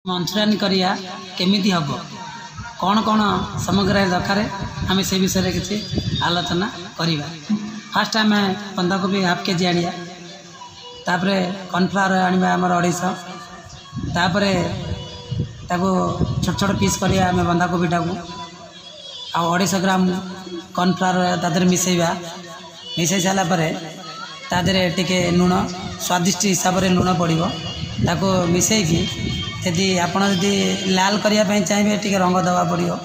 Manchurian करिया केमिति hub कौन कौन सामग्री दरकार आम से विषय में किसी आलोचना करवा। फास्ट आम बंधाकोबी हाफ केजी आनिया, तापर कॉर्नफ्लावर आनिबा आमर 250, तापर ताको छोट छोट पीस करिया आम बंधाकोबी टाको आ 250 ग्राम कॉर्नफ्लावर तादर मिसेबा। मिसई सारा पर तादरे टिके लुण स्वादिष्ट हिसाब से लुण पड़ो ताको मिसेकी यदि आपड़ जदि लाल करने चाहिए टी रंग दवा पड़ो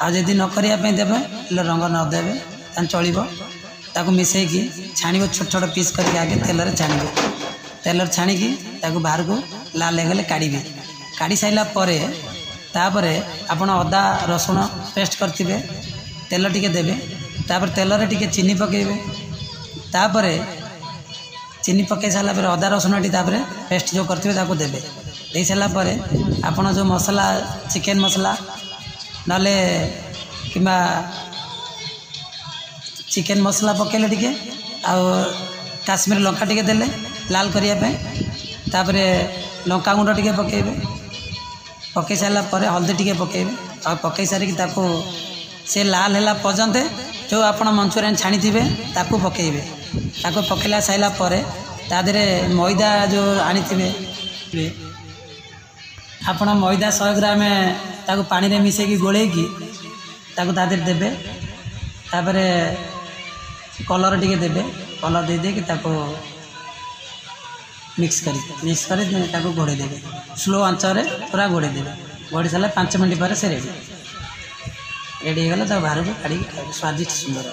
आदि न करने देवे रंग नदेवे चलो ताको मिसेकी छाण छोट छोट पीस करके आगे तेलर छाण तेलर छाणिकी बाहर को लाल हो गले काढ़ी काढ़ी सारापर तापर आपण अदा रसुण पेस्ट करते तेल टिके देवे तापर तेलर टिके चीनी पकेबे तापर चीनी पकई सारा पर अदा रसुण टी पेस्ट जो करते देवे दे सारापर आपड़ जो मसला चिकेन मसला नले कि चिकेन मसला पकेले टिके काश्मीर लंका टिके देले लाल करने तापर लंका गुंड टिके पकेबे पकई सारापर हल्दी टिके पकेबे और पकई सारिक से लाल है पर्यंत जो आपण मंचूरियन छाणी थे ताकू पकेबे ताको पकेला सारा पर तादे मैदा जो आनी आपण मैदा 100 ग्राम ताको पानी रे मिसेकी गोलेकी ताको तादे देबे तापर कलर टिके देबे कलर दे दे कि ताको मिक्स कर ताको घोड़े देबे स्लो आंच रे पूरा घोड़े देबे घोड़ी सारा 5 मिनट पर से रेडी हो गला बाहर को काढ़ी स्वादिष्ट सुंदर।